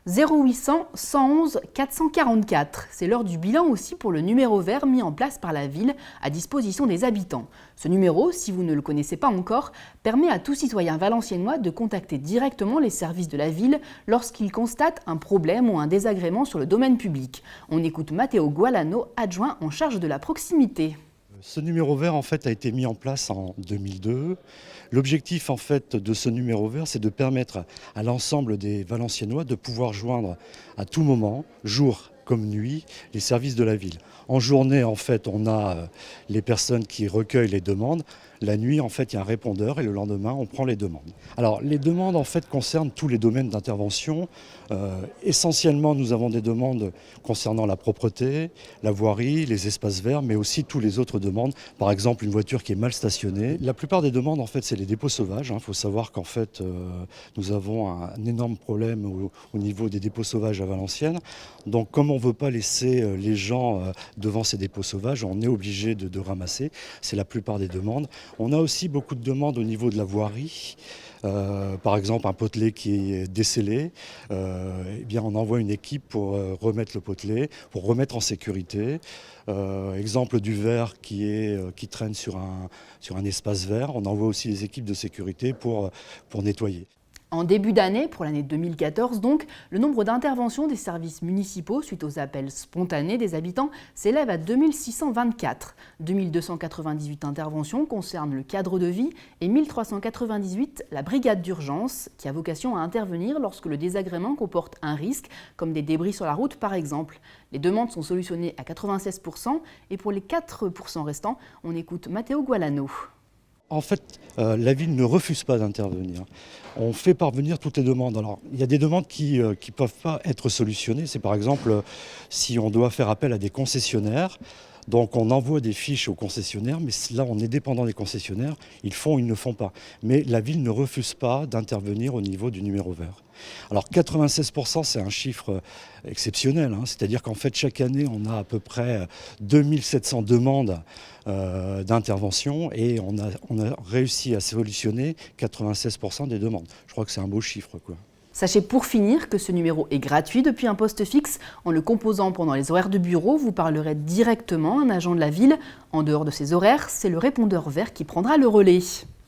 0800 111 444. C'est l'heure du bilan aussi pour le numéro vert mis en place par la ville à disposition des habitants. Ce numéro, si vous ne le connaissez pas encore, permet à tout citoyen valenciennois de contacter directement les services de la ville lorsqu'il constate un problème ou un désagrément sur le domaine public. On écoute Matteo Gualano, adjoint en charge de la proximité. Ce numéro vert en fait a été mis en place en 2002. L'objectif en fait de ce numéro vert, c'est de permettre à l'ensemble des Valenciennois de pouvoir joindre à tout moment, jour comme nuit, les services de la ville. En journée, en fait, on a les personnes qui recueillent les demandes. La nuit, en fait, il y a un répondeur et le lendemain, on prend les demandes. Alors, les demandes, en fait, concernent tous les domaines d'intervention. Essentiellement, nous avons des demandes concernant la propreté, la voirie, les espaces verts, mais aussi toutes les autres demandes. Par exemple, une voiture qui est mal stationnée. La plupart des demandes, en fait, c'est les dépôts sauvages. Il faut savoir qu'en fait, nous avons un énorme problème au niveau des dépôts sauvages à Valenciennes. Donc, comme on ne veut pas laisser les gens devant ces dépôts sauvages, on est obligé de ramasser. C'est la plupart des demandes. On a aussi beaucoup de demandes au niveau de la voirie. Par exemple, un potelet qui est décellé, eh bien, on envoie une équipe pour remettre le potelet, pour remettre en sécurité. Exemple du verre qui traîne sur un espace vert, on envoie aussi les équipes de sécurité pour nettoyer. En début d'année, pour l'année 2014 donc, le nombre d'interventions des services municipaux suite aux appels spontanés des habitants s'élève à 2624. 2298 interventions concernent le cadre de vie et 1398 la brigade d'urgence qui a vocation à intervenir lorsque le désagrément comporte un risque, comme des débris sur la route par exemple. Les demandes sont solutionnées à 96% et pour les 4% restants, on écoute Matteo Gualano. En fait, la ville ne refuse pas d'intervenir. On fait parvenir toutes les demandes. Alors, il y a des demandes qui ne peuvent pas être solutionnées. C'est par exemple si on doit faire appel à des concessionnaires. Donc on envoie des fiches aux concessionnaires, mais là on est dépendant des concessionnaires, ils font ou ils ne font pas. Mais la ville ne refuse pas d'intervenir au niveau du numéro vert. Alors 96% c'est un chiffre exceptionnel, c'est-à-dire qu'en fait chaque année on a à peu près 2700 demandes d'intervention et on a réussi à solutionner 96% des demandes. Je crois que c'est un beau chiffre, quoi. Sachez pour finir que ce numéro est gratuit depuis un poste fixe. En le composant pendant les horaires de bureau, vous parlerez directement à un agent de la ville. En dehors de ces horaires, c'est le répondeur vert qui prendra le relais.